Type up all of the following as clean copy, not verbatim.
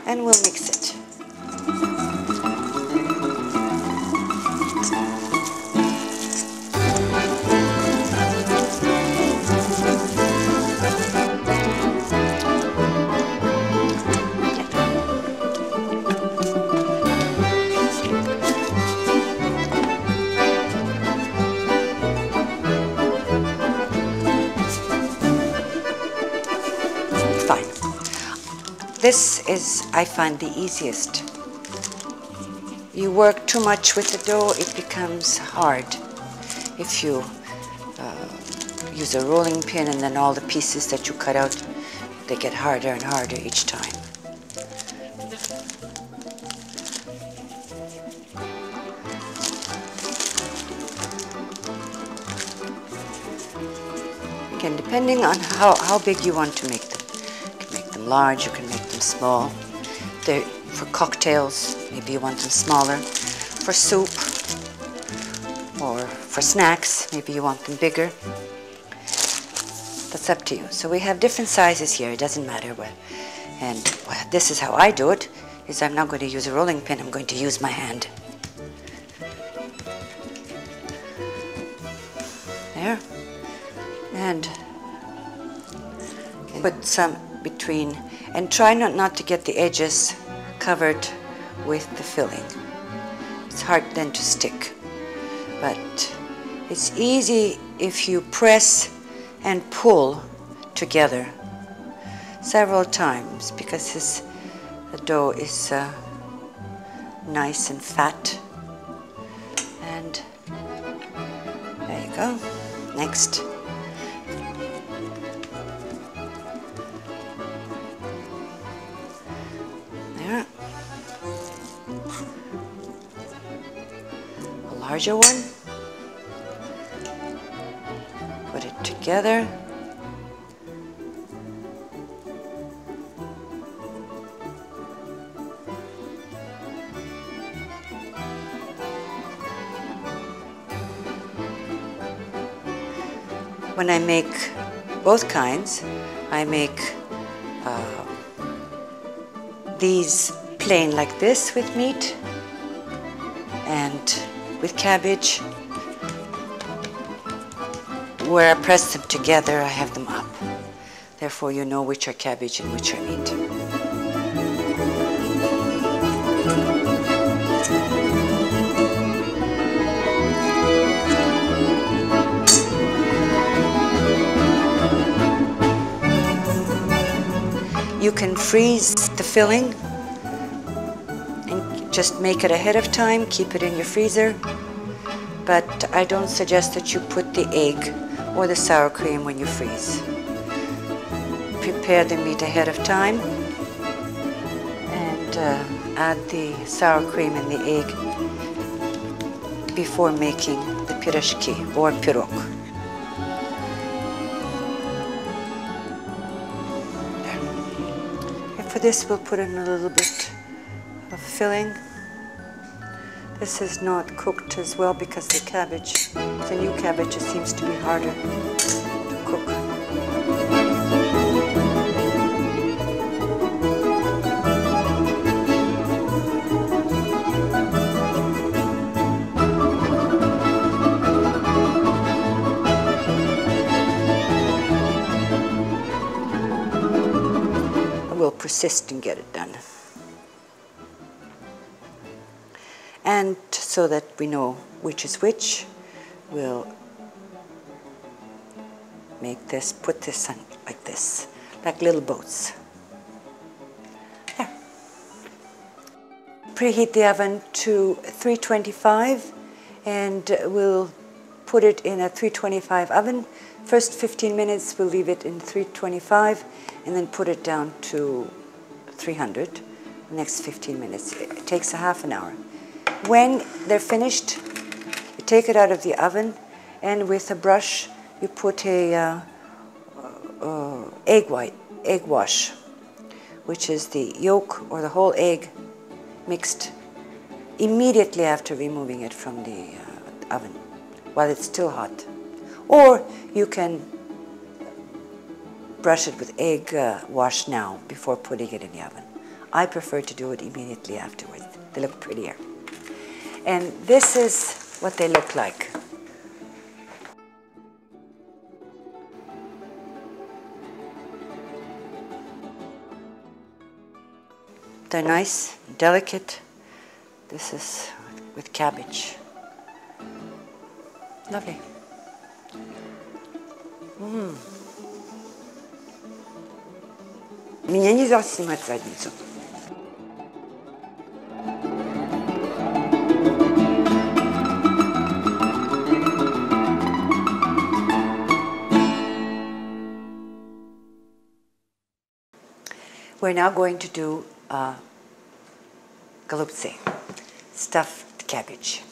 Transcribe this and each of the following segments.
and we'll mix it. Fine. This is, I find, the easiest. You work too much with the dough, it becomes hard. If you use a rolling pin and then all the pieces that you cut out, they get harder and harder each time. Again, depending on how big you want to make them. You can make them large, you can make them small. For cocktails, maybe you want them smaller. For soup or for snacks, maybe you want them bigger. That's up to you. So we have different sizes here, it doesn't matter what. And this is how I do it, is I'm not going to use a rolling pin, I'm going to use my hand. There. And put some between, and try not to get the edges covered with the filling. It's hard then to stick, but it's easy if you press and pull together several times, because the dough is nice and fat. And there you go. Next. There. A larger one. Put it together. When I make both kinds, I make these plain like this with meat and with cabbage. Where I press them together, I have them up. Therefore, you know which are cabbage and which are meat. You can freeze the filling and just make it ahead of time, keep it in your freezer. But I don't suggest that you put the egg or the sour cream when you freeze. Prepare the meat ahead of time and add the sour cream and the egg before making the pirozhki or pirog. For this, we'll put in a little bit of filling. This is not cooked as well because the cabbage, the new cabbage, it seems to be harder to cook. We'll persist and get it done. And so that we know which is which, we'll make this, put this on like this, like little boats. There. Preheat the oven to 325 and we'll put it in a 325 oven. First 15 minutes we'll leave it in 325 and then put it down to 300. The next 15 minutes. It takes a half an hour. When they're finished, you take it out of the oven and with a brush you put a egg wash, which is the yolk or the whole egg mixed immediately after removing it from the oven while it's still hot. Or you can brush it with egg wash now before putting it in the oven. I prefer to do it immediately afterwards. They look prettier. And this is what they look like. They're nice, delicate. This is with cabbage. Lovely. Меня нельзя снимать задницу. We're now going to do голубцы, stuffed cabbage.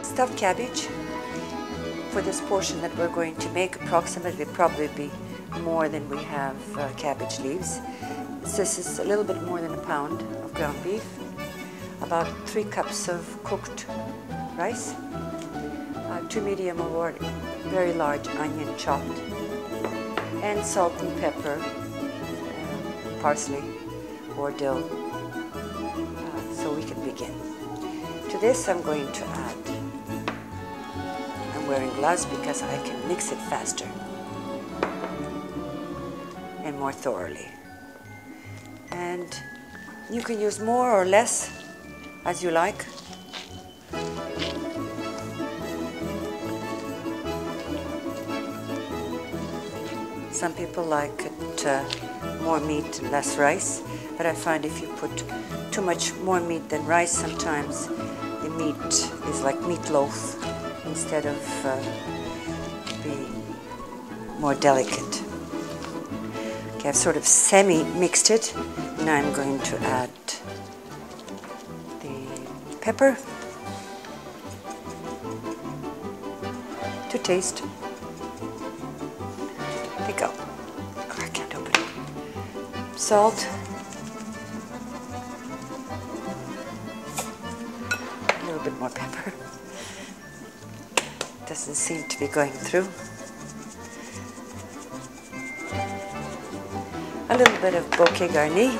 Stuffed cabbage, for this portion that we're going to make, approximately probably be more than we have cabbage leaves. This is a little bit more than a pound of ground beef, about 3 cups of cooked rice, 2 medium or very large onion chopped, and salt and pepper, parsley or dill, so we can begin. To this I'm going to add, I'm wearing gloves because I can mix it faster and more thoroughly. And you can use more or less as you like. Some people like it more meat and less rice, but I find if you put too much more meat than rice, sometimes the meat is like meatloaf instead of being more delicate. Okay, I've sort of semi-mixed it. Now I'm going to add the pepper to taste. There you go. Oh, I can't open it. Salt. A little bit more pepper. Doesn't seem to be going through. A little bit of bouquet garni.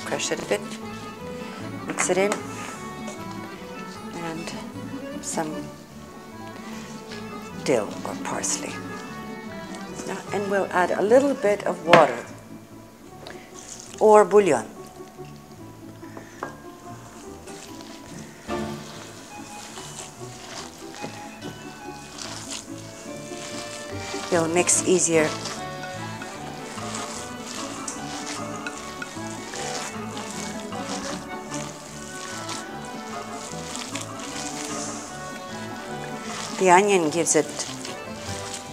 Crush it a bit, mix it in, and some dill or parsley. And we'll add a little bit of water or bouillon. It'll mix easier. The onion gives it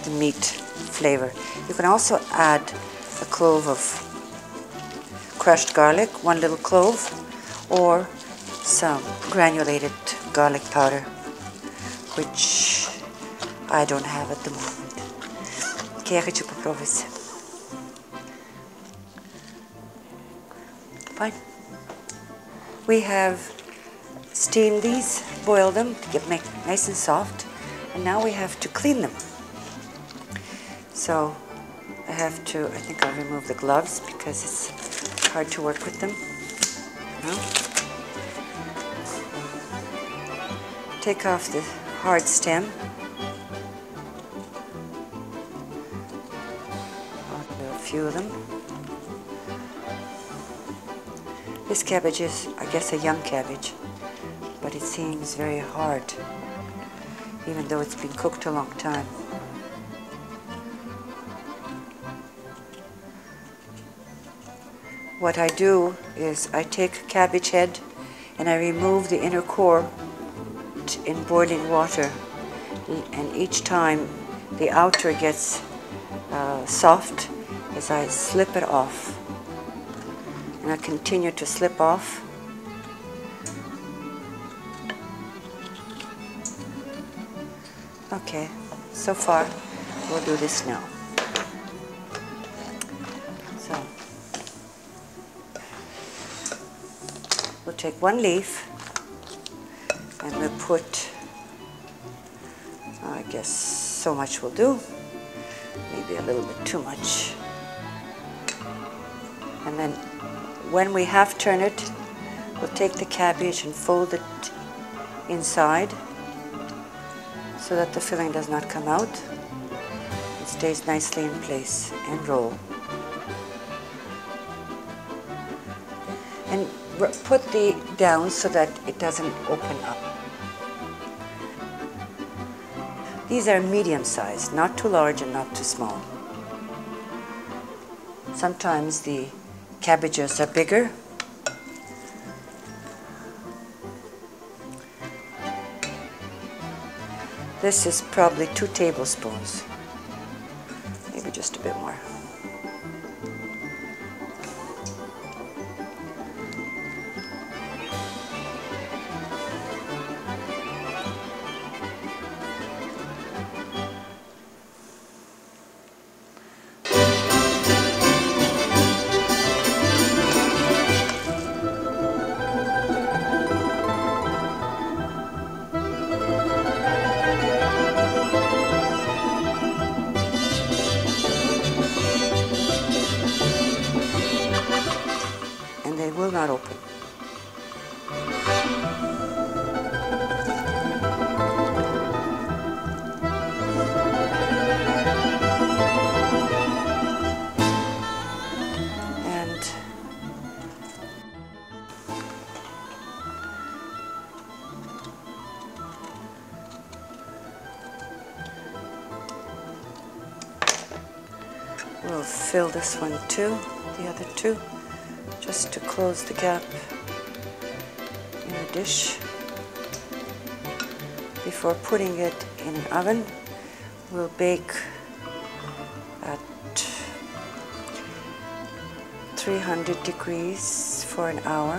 the meat flavor. You can also add a clove of crushed garlic, 1 little clove, or some granulated garlic powder, which I don't have at the moment. Okay, я хочу попробовать. Fine. We have steamed these, boiled them to get nice and soft, and now we have to clean them. So I think I'll remove the gloves because it's hard to work with them. Take off the hard stem. A few of them. This cabbage is, I guess, a young cabbage, but it seems very hard, even though it's been cooked a long time. What I do is I take a cabbage head and I remove the inner core in boiling water, and each time the outer gets soft as I slip it off, and I continue to slip off. Okay, so far we'll do this now. take one leaf and we'll put, I guess so much will do, maybe a little bit too much. And then when we half turn it, we'll take the cabbage and fold it inside so that the filling does not come out. It stays nicely in place, and roll. And put the down so that it doesn't open up. These are medium sized, not too large and not too small. Sometimes the cabbages are bigger. This is probably 2 tablespoons, maybe just a bit more. They will not open. And we'll fill this one too, the other two, just to close the gap in the dish. Before putting it in an oven, we'll bake at 300 degrees for an hour.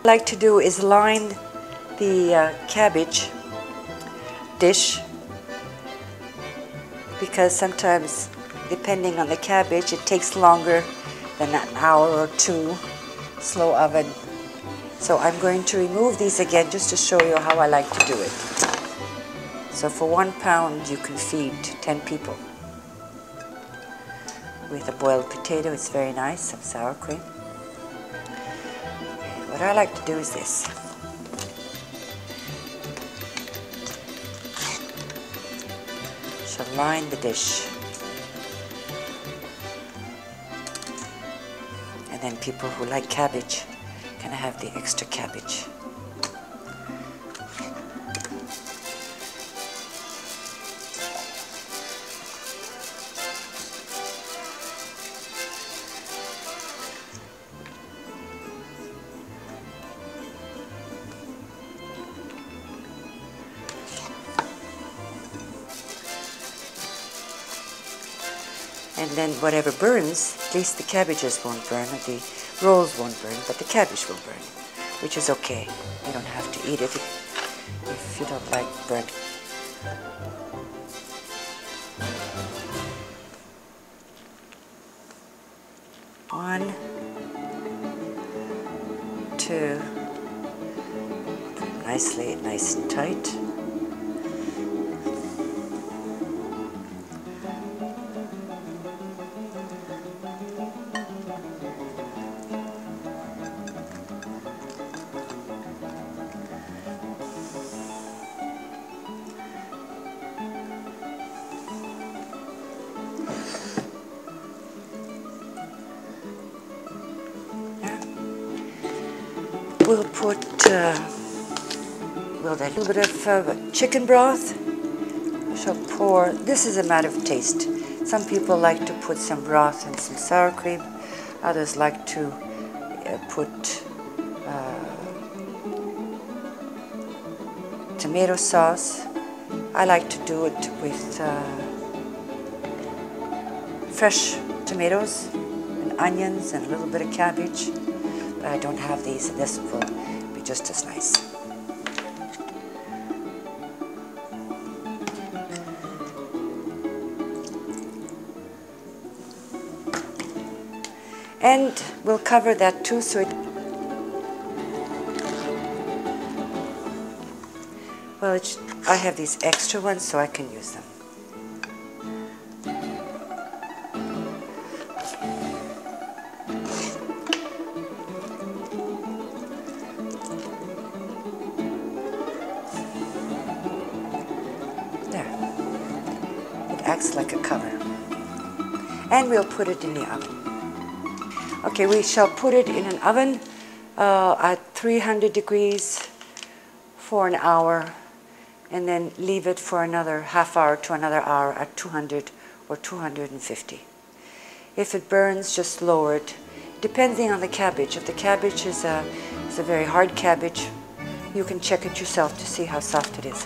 What I like to do is line the cabbage dish, because sometimes, depending on the cabbage, it takes longer than an hour or two, slow oven. So I'm going to remove these again just to show you how I like to do it. So for 1 pound you can feed 10 people. With a boiled potato, it's very nice, some sour cream. What I like to do is this. So line the dish. And then people who like cabbage can have the extra cabbage. And then whatever burns, at least the cabbages won't burn, or the rolls won't burn, but the cabbage will burn, which is okay. You don't have to eat it if you don't like burnt. One, two, nicely, nice and tight. We'll put a little bit of chicken broth. I shall pour, this is a matter of taste. Some people like to put some broth and some sour cream. Others like to put tomato sauce. I like to do it with fresh tomatoes and onions and a little bit of cabbage. But I don't have these, and this will be just as nice. And we'll cover that too, so it... Well, I have these extra ones, so I can use them. There. It acts like a cover. And we'll put it in the oven. Okay, we shall put it in an oven at 300 degrees for an hour, and then leave it for another half hour to another hour at 200 or 250. If it burns, just lower it, depending on the cabbage. If the cabbage is a very hard cabbage, you can check it yourself to see how soft it is.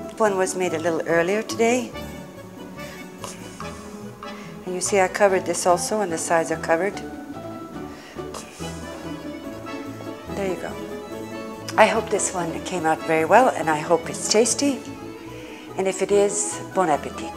This one was made a little earlier today. And you see I covered this also, and the sides are covered. There you go. I hope this one came out very well, and I hope it's tasty. And if it is, bon appetit.